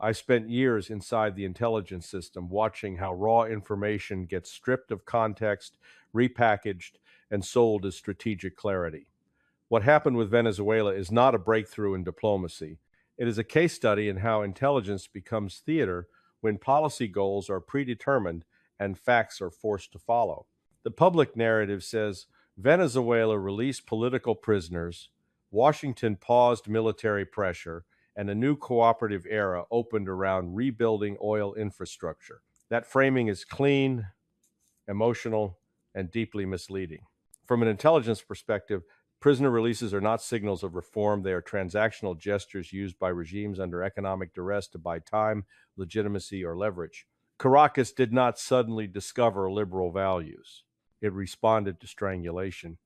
I spent years inside the intelligence system watching how raw information gets stripped of context, repackaged, and sold as strategic clarity. What happened with Venezuela is not a breakthrough in diplomacy. It is a case study in how intelligence becomes theater when policy goals are predetermined and facts are forced to follow. The public narrative says Venezuela released political prisoners, Washington paused military pressure, and a new cooperative era opened around rebuilding oil infrastructure. That framing is clean, emotional, and deeply misleading. From an intelligence perspective, prisoner releases are not signals of reform. They are transactional gestures used by regimes under economic duress to buy time, legitimacy, or leverage. Caracas did not suddenly discover liberal values. It responded to strangulation.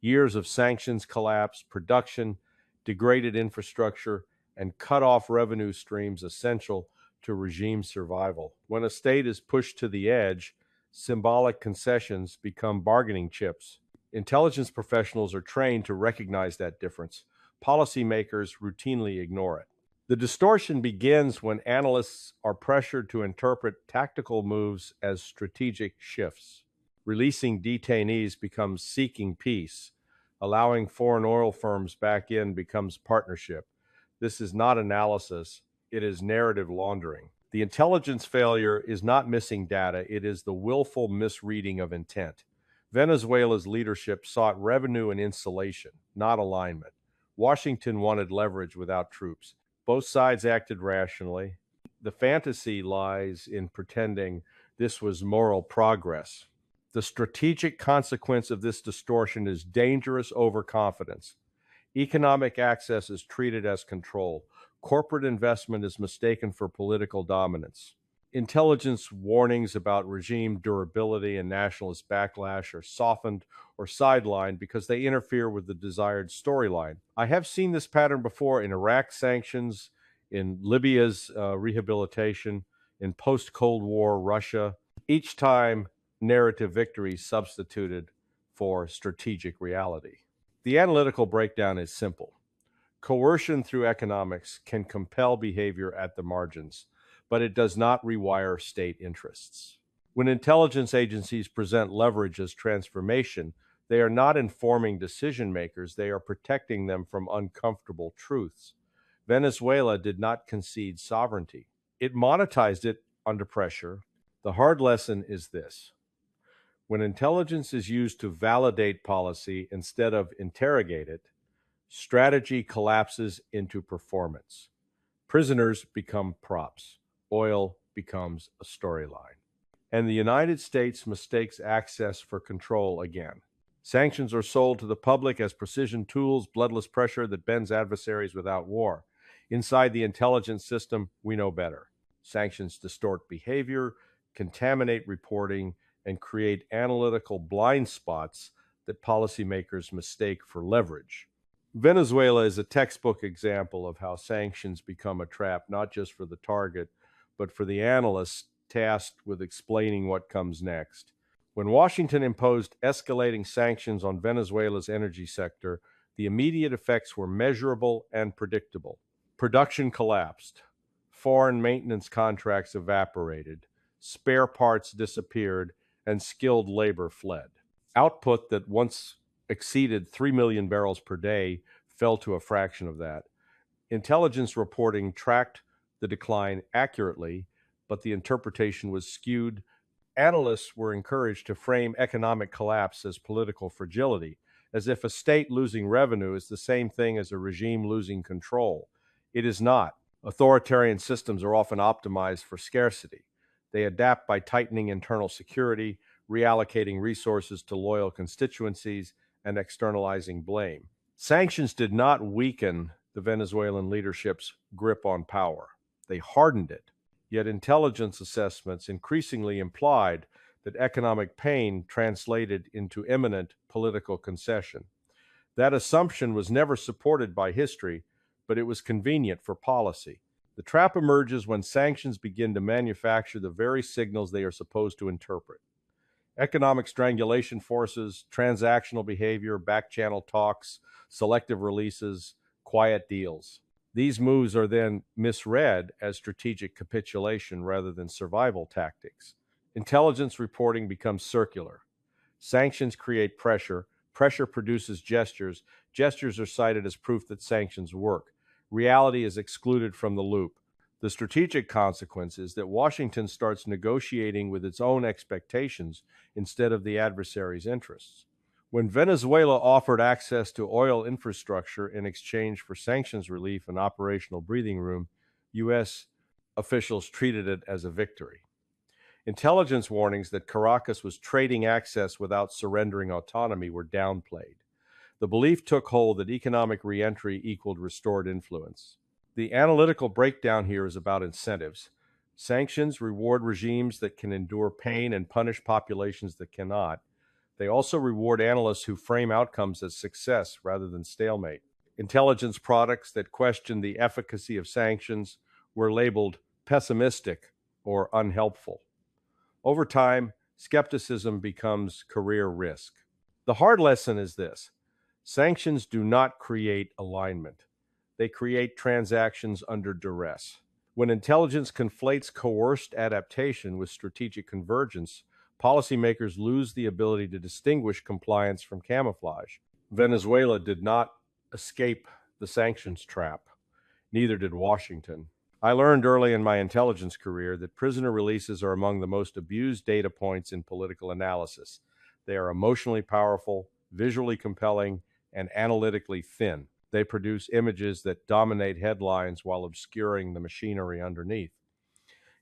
Years of sanctions collapse, production, degraded infrastructure, and cut off revenue streams essential to regime survival. When a state is pushed to the edge, symbolic concessions become bargaining chips. Intelligence professionals are trained to recognize that difference. Policymakers routinely ignore it. The distortion begins when analysts are pressured to interpret tactical moves as strategic shifts. Releasing detainees becomes seeking peace. Allowing foreign oil firms back in becomes partnership. This is not analysis, it is narrative laundering. The intelligence failure is not missing data, it is the willful misreading of intent. Venezuela's leadership sought revenue and insulation, not alignment. Washington wanted leverage without troops. Both sides acted rationally. The fantasy lies in pretending this was moral progress. The strategic consequence of this distortion is dangerous overconfidence. Economic access is treated as control. Corporate investment is mistaken for political dominance. Intelligence warnings about regime durability and nationalist backlash are softened or sidelined because they interfere with the desired storyline. I have seen this pattern before in Iraq sanctions, in Libya's rehabilitation, in post-Cold War Russia. Each time, narrative victory substituted for strategic reality. The analytical breakdown is simple. Coercion through economics can compel behavior at the margins, but it does not rewire state interests. When intelligence agencies present leverage as transformation, they are not informing decision makers, they are protecting them from uncomfortable truths. Venezuela did not concede sovereignty. It monetized it under pressure. The hard lesson is this. When intelligence is used to validate policy instead of interrogate it, strategy collapses into performance. Prisoners become props. Oil becomes a storyline. And the United States mistakes access for control again. Sanctions are sold to the public as precision tools, bloodless pressure that bends adversaries without war. Inside the intelligence system, we know better. Sanctions distort behavior, contaminate reporting, and create analytical blind spots that policymakers mistake for leverage. Venezuela is a textbook example of how sanctions become a trap, not just for the target, but for the analysts tasked with explaining what comes next. When Washington imposed escalating sanctions on Venezuela's energy sector, the immediate effects were measurable and predictable. Production collapsed, foreign maintenance contracts evaporated, spare parts disappeared, and skilled labor fled. Output that once exceeded 3 million barrels per day fell to a fraction of that. Intelligence reporting tracked the decline accurately, but the interpretation was skewed. Analysts were encouraged to frame economic collapse as political fragility, as if a state losing revenue is the same thing as a regime losing control. It is not. Authoritarian systems are often optimized for scarcity. They adapt by tightening internal security, reallocating resources to loyal constituencies, and externalizing blame. Sanctions did not weaken the Venezuelan leadership's grip on power. They hardened it. Yet intelligence assessments increasingly implied that economic pain translated into imminent political concession. That assumption was never supported by history, but it was convenient for policy. The trap emerges when sanctions begin to manufacture the very signals they are supposed to interpret. Economic strangulation forces, transactional behavior, back-channel talks, selective releases, quiet deals. These moves are then misread as strategic capitulation rather than survival tactics. Intelligence reporting becomes circular. Sanctions create pressure. Pressure produces gestures. Gestures are cited as proof that sanctions work. Reality is excluded from the loop. The strategic consequence is that Washington starts negotiating with its own expectations instead of the adversary's interests. When Venezuela offered access to oil infrastructure in exchange for sanctions relief and operational breathing room, U.S. officials treated it as a victory. Intelligence warnings that Caracas was trading access without surrendering autonomy were downplayed. The belief took hold that economic reentry equaled restored influence. The analytical breakdown here is about incentives. Sanctions reward regimes that can endure pain and punish populations that cannot. They also reward analysts who frame outcomes as success rather than stalemate. Intelligence products that question the efficacy of sanctions were labeled pessimistic or unhelpful. Over time, skepticism becomes career risk. The hard lesson is this: sanctions do not create alignment, they create transactions under duress. When intelligence conflates coerced adaptation with strategic convergence, policymakers lose the ability to distinguish compliance from camouflage. Venezuela did not escape the sanctions trap. Neither did Washington. I learned early in my intelligence career that prisoner releases are among the most abused data points in political analysis. They are emotionally powerful, visually compelling, and analytically thin. They produce images that dominate headlines while obscuring the machinery underneath.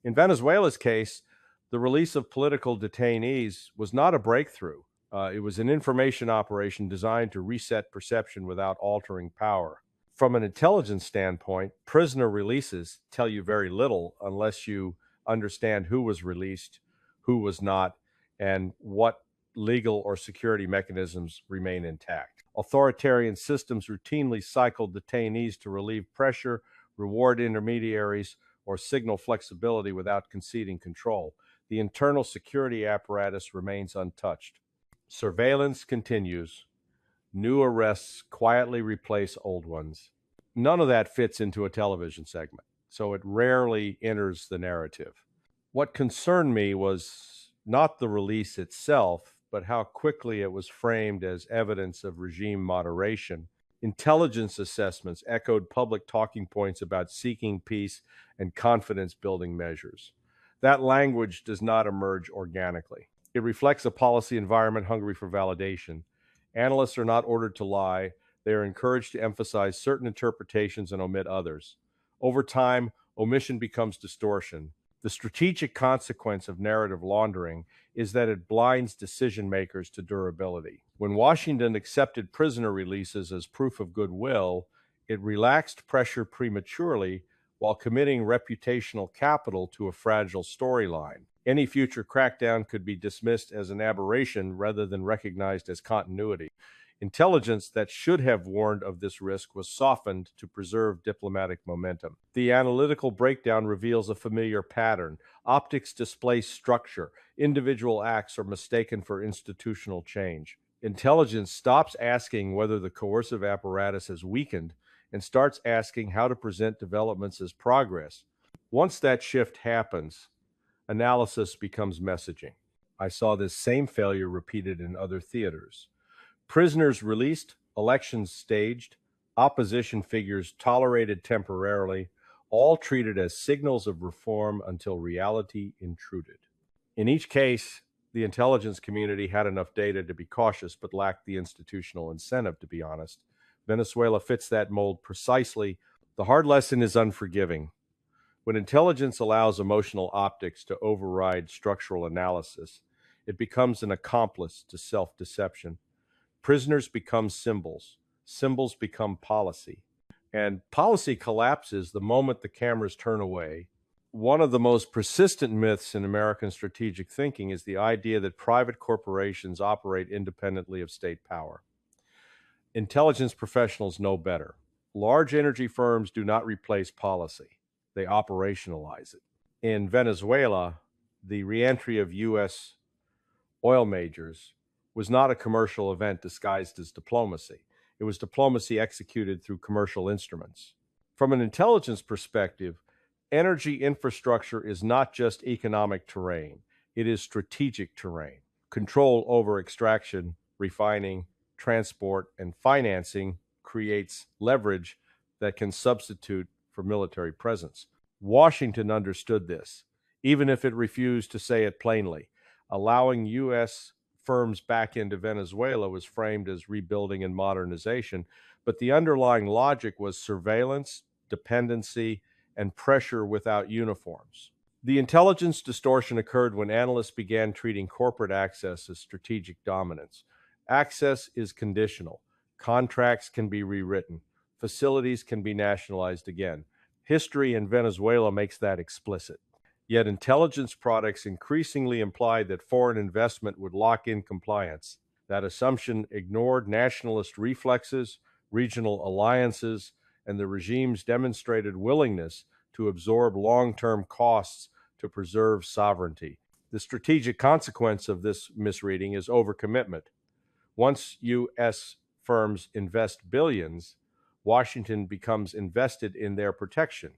In Venezuela's case, the release of political detainees was not a breakthrough. It was an information operation designed to reset perception without altering power. From an intelligence standpoint, prisoner releases tell you very little unless you understand who was released, who was not, and what legal or security mechanisms remain intact. Authoritarian systems routinely cycle detainees to relieve pressure, reward intermediaries, or signal flexibility without conceding control. The internal security apparatus remains untouched. Surveillance continues. New arrests quietly replace old ones. None of that fits into a television segment, so it rarely enters the narrative. What concerned me was not the release itself, but how quickly it was framed as evidence of regime moderation. Intelligence assessments echoed public talking points about seeking peace and confidence building measures. That language does not emerge organically. It reflects a policy environment hungry for validation. Analysts are not ordered to lie. They are encouraged to emphasize certain interpretations and omit others. Over time, omission becomes distortion. The strategic consequence of narrative laundering is that it blinds decision makers to durability. When Washington accepted prisoner releases as proof of goodwill, it relaxed pressure prematurely while committing reputational capital to a fragile storyline. Any future crackdown could be dismissed as an aberration rather than recognized as continuity. Intelligence that should have warned of this risk was softened to preserve diplomatic momentum. The analytical breakdown reveals a familiar pattern. Optics displace structure. Individual acts are mistaken for institutional change. Intelligence stops asking whether the coercive apparatus has weakened and starts asking how to present developments as progress. Once that shift happens, analysis becomes messaging. I saw this same failure repeated in other theaters. Prisoners released, elections staged, opposition figures tolerated temporarily, all treated as signals of reform until reality intruded. In each case, the intelligence community had enough data to be cautious but lacked the institutional incentive to be honest. Venezuela fits that mold precisely. The hard lesson is unforgiving. When intelligence allows emotional optics to override structural analysis, it becomes an accomplice to self-deception. Prisoners become symbols. Symbols become policy. And policy collapses the moment the cameras turn away. One of the most persistent myths in American strategic thinking is the idea that private corporations operate independently of state power. Intelligence professionals know better. Large energy firms do not replace policy, they operationalize it. In Venezuela, the reentry of U.S. oil majors was not a commercial event disguised as diplomacy. It was diplomacy executed through commercial instruments. From an intelligence perspective, energy infrastructure is not just economic terrain, it is strategic terrain. Control over extraction, refining, transport, and financing creates leverage that can substitute for military presence. Washington understood this, even if it refused to say it plainly. Allowing U.S. firms back into Venezuela was framed as rebuilding and modernization, but the underlying logic was surveillance, dependency, and pressure without uniforms. The intelligence distortion occurred when analysts began treating corporate access as strategic dominance. Access is conditional. Contracts can be rewritten. Facilities can be nationalized again. History in Venezuela makes that explicit. Yet intelligence products increasingly implied that foreign investment would lock in compliance. That assumption ignored nationalist reflexes, regional alliances, and the regime's demonstrated willingness to absorb long-term costs to preserve sovereignty. The strategic consequence of this misreading is overcommitment. Once U.S. firms invest billions, Washington becomes invested in their protection.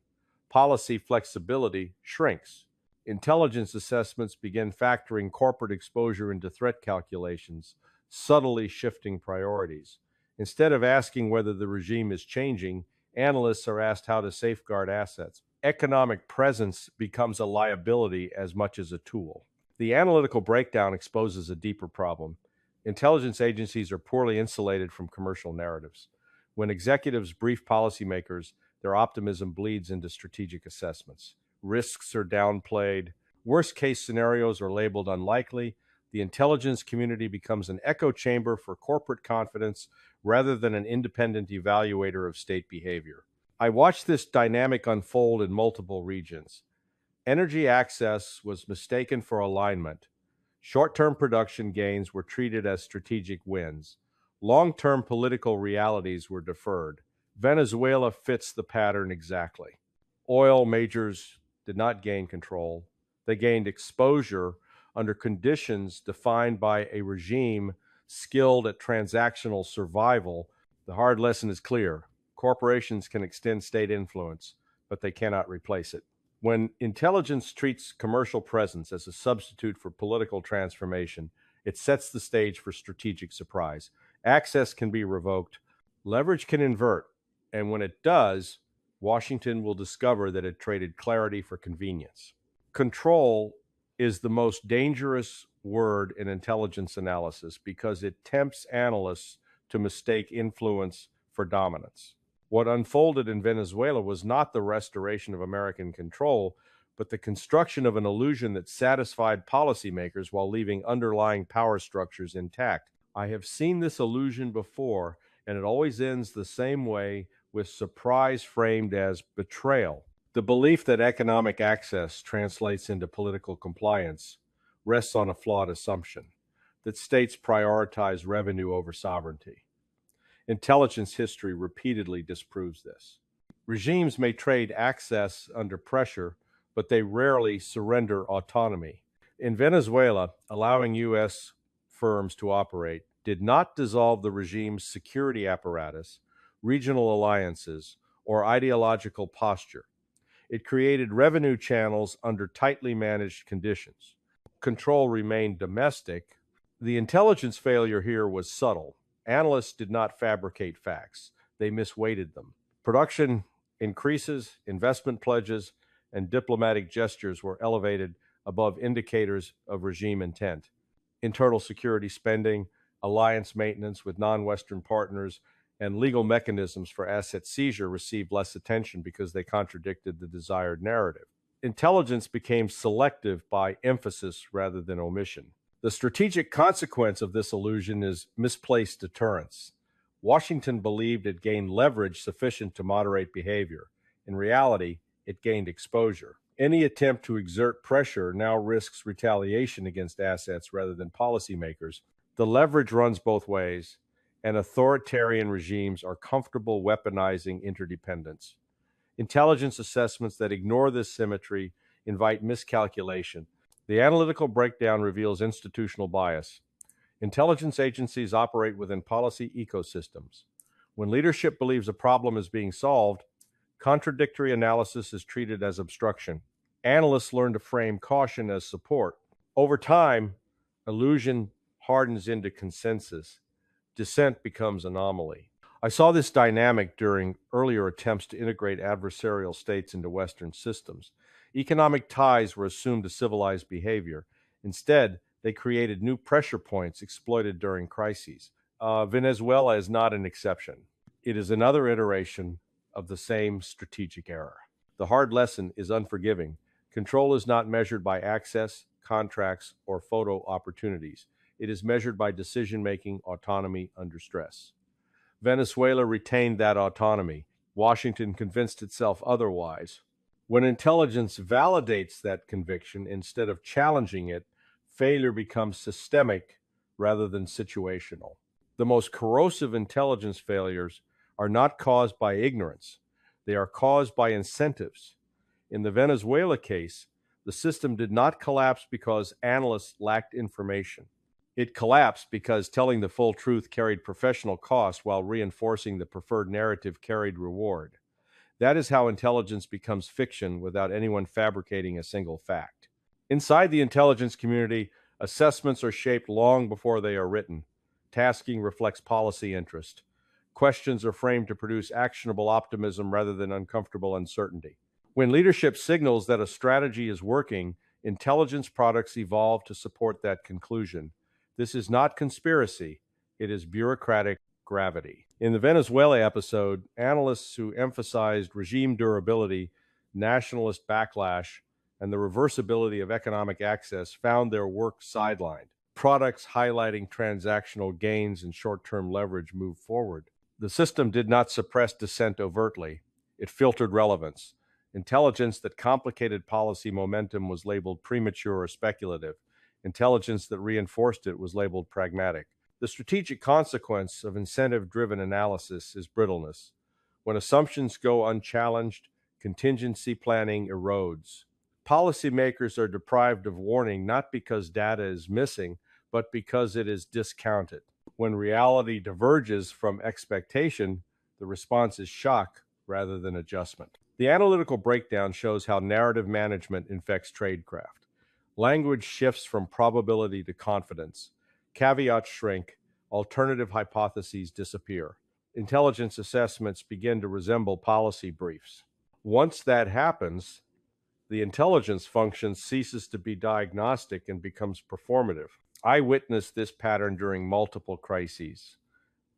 Policy flexibility shrinks. Intelligence assessments begin factoring corporate exposure into threat calculations, subtly shifting priorities. Instead of asking whether the regime is changing, analysts are asked how to safeguard assets. Economic presence becomes a liability as much as a tool. The analytical breakdown exposes a deeper problem. Intelligence agencies are poorly insulated from commercial narratives. When executives brief policymakers, their optimism bleeds into strategic assessments. Risks are downplayed. Worst-case scenarios are labeled unlikely. The intelligence community becomes an echo chamber for corporate confidence rather than an independent evaluator of state behavior. I watched this dynamic unfold in multiple regions. Energy access was mistaken for alignment. Short-term production gains were treated as strategic wins. Long-term political realities were deferred. Venezuela fits the pattern exactly. Oil majors did not gain control. They gained exposure under conditions defined by a regime skilled at transactional survival. The hard lesson is clear. Corporations can extend state influence, but they cannot replace it. When intelligence treats commercial presence as a substitute for political transformation, it sets the stage for strategic surprise. Access can be revoked, leverage can invert, and when it does, Washington will discover that it traded clarity for convenience. Control is the most dangerous word in intelligence analysis because it tempts analysts to mistake influence for dominance. What unfolded in Venezuela was not the restoration of American control, but the construction of an illusion that satisfied policymakers while leaving underlying power structures intact. I have seen this illusion before, and it always ends the same way, with surprise framed as betrayal. The belief that economic access translates into political compliance rests on a flawed assumption that states prioritize revenue over sovereignty. Intelligence history repeatedly disproves this. Regimes may trade access under pressure, but they rarely surrender autonomy. In Venezuela, allowing U.S. firms to operate did not dissolve the regime's security apparatus, regional alliances, or ideological posture. It created revenue channels under tightly managed conditions. Control remained domestic. The intelligence failure here was subtle. Analysts did not fabricate facts. They misweighted them. Production increases, investment pledges, and diplomatic gestures were elevated above indicators of regime intent. Internal security spending, alliance maintenance with non-Western partners, and legal mechanisms for asset seizure received less attention because they contradicted the desired narrative. Intelligence became selective by emphasis rather than omission. The strategic consequence of this illusion is misplaced deterrence. Washington believed it gained leverage sufficient to moderate behavior. In reality, it gained exposure. Any attempt to exert pressure now risks retaliation against assets rather than policymakers. The leverage runs both ways, and authoritarian regimes are comfortable weaponizing interdependence. Intelligence assessments that ignore this symmetry invite miscalculation. The analytical breakdown reveals institutional bias. Intelligence agencies operate within policy ecosystems. When leadership believes a problem is being solved, Contradictory analysis is treated as obstruction. Analysts learn to frame caution as support. Over time, illusion hardens into consensus. Dissent becomes anomaly. I saw this dynamic during earlier attempts to integrate adversarial states into Western systems. Economic ties were assumed to civilize behavior. Instead, they created new pressure points exploited during crises. Venezuela is not an exception. It is another iteration of the same strategic error. The hard lesson is unforgiving. Control is not measured by access, contracts, or photo opportunities. It is measured by decision-making autonomy under stress. Venezuela retained that autonomy. Washington convinced itself otherwise. When intelligence validates that conviction instead of challenging it, failure becomes systemic rather than situational. The most corrosive intelligence failures are not caused by ignorance. They are caused by incentives. In the Venezuela case, the system did not collapse because analysts lacked information. It collapsed because telling the full truth carried professional cost while reinforcing the preferred narrative carried reward. That is how intelligence becomes fiction without anyone fabricating a single fact. Inside the intelligence community, assessments are shaped long before they are written. Tasking reflects policy interest. Questions are framed to produce actionable optimism rather than uncomfortable uncertainty. When leadership signals that a strategy is working, intelligence products evolve to support that conclusion. This is not conspiracy, it is bureaucratic gravity. In the Venezuela episode, analysts who emphasized regime durability, nationalist backlash, and the reversibility of economic access found their work sidelined. Products highlighting transactional gains and short-term leverage moved forward. The system did not suppress dissent overtly. It filtered relevance. Intelligence that complicated policy momentum was labeled premature or speculative. Intelligence that reinforced it was labeled pragmatic. The strategic consequence of incentive-driven analysis is brittleness. When assumptions go unchallenged, contingency planning erodes. Policymakers are deprived of warning not because data is missing, but because it is discounted. When reality diverges from expectation, the response is shock rather than adjustment. The analytical breakdown shows how narrative management infects tradecraft. Language shifts from probability to confidence. Caveats shrink. Alternative hypotheses disappear. Intelligence assessments begin to resemble policy briefs. Once that happens, the intelligence function ceases to be diagnostic and becomes performative. I witnessed this pattern during multiple crises.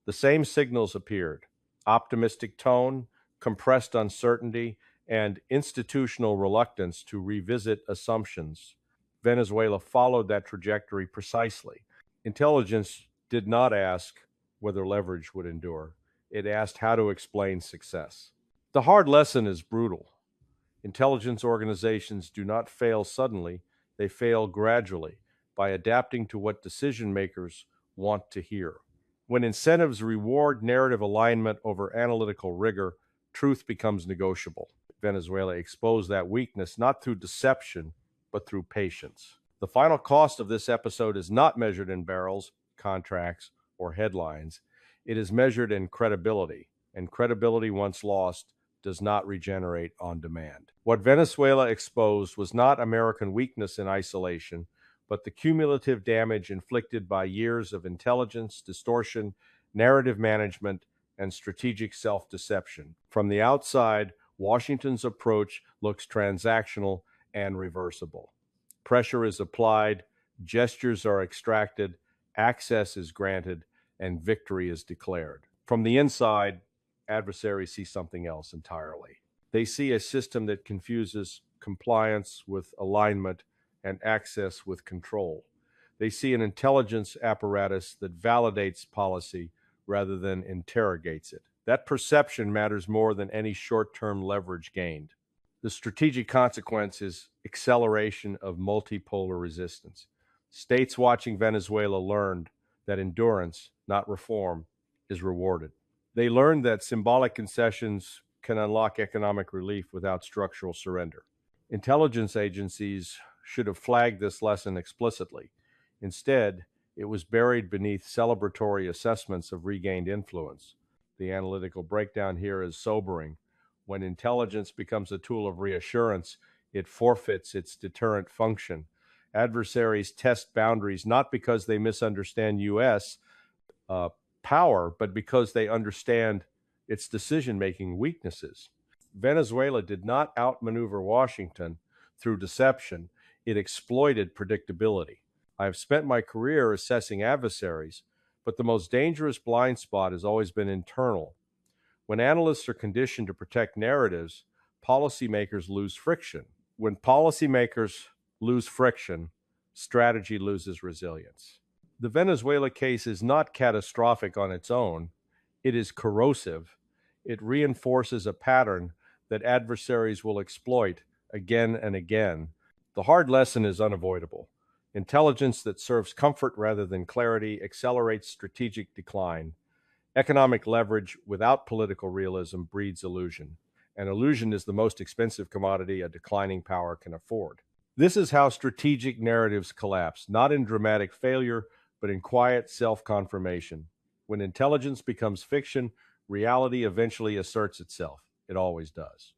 The same signals appeared: optimistic tone, compressed uncertainty, and institutional reluctance to revisit assumptions. Venezuela followed that trajectory precisely. Intelligence did not ask whether leverage would endure. It asked how to explain success. The hard lesson is brutal. Intelligence organizations do not fail suddenly, they fail gradually by adapting to what decision makers want to hear. When incentives reward narrative alignment over analytical rigor, truth becomes negotiable. Venezuela exposed that weakness not through deception, but through patience. The final cost of this episode is not measured in barrels, contracts, or headlines. It is measured in credibility, and credibility once lost does not regenerate on demand. What Venezuela exposed was not American weakness in isolation, but the cumulative damage inflicted by years of intelligence, distortion, narrative management, and strategic self-deception. From the outside, Washington's approach looks transactional and reversible. Pressure is applied, gestures are extracted, access is granted, and victory is declared. From the inside, adversaries see something else entirely. They see a system that confuses compliance with alignment and access with control. They see an intelligence apparatus that validates policy rather than interrogates it. That perception matters more than any short-term leverage gained. The strategic consequence is acceleration of multipolar resistance. States watching Venezuela learned that endurance, not reform, is rewarded. They learned that symbolic concessions can unlock economic relief without structural surrender. Intelligence agencies should have flagged this lesson explicitly. Instead, it was buried beneath celebratory assessments of regained influence. The analytical breakdown here is sobering. When intelligence becomes a tool of reassurance, it forfeits its deterrent function. Adversaries test boundaries not because they misunderstand U.S. Uh, power, but because they understand its decision making weaknesses. Venezuela did not outmaneuver Washington through deception, it exploited predictability. I have spent my career assessing adversaries, but the most dangerous blind spot has always been internal. When analysts are conditioned to protect narratives, policymakers lose friction. When policymakers lose friction, strategy loses resilience. The Venezuela case is not catastrophic on its own, it is corrosive. It reinforces a pattern that adversaries will exploit again and again. The hard lesson is unavoidable. Intelligence that serves comfort rather than clarity accelerates strategic decline. Economic leverage without political realism breeds illusion, and illusion is the most expensive commodity a declining power can afford. This is how strategic narratives collapse, not in dramatic failure, but in quiet self confirmation. When intelligence becomes fiction, reality eventually asserts itself. It always does.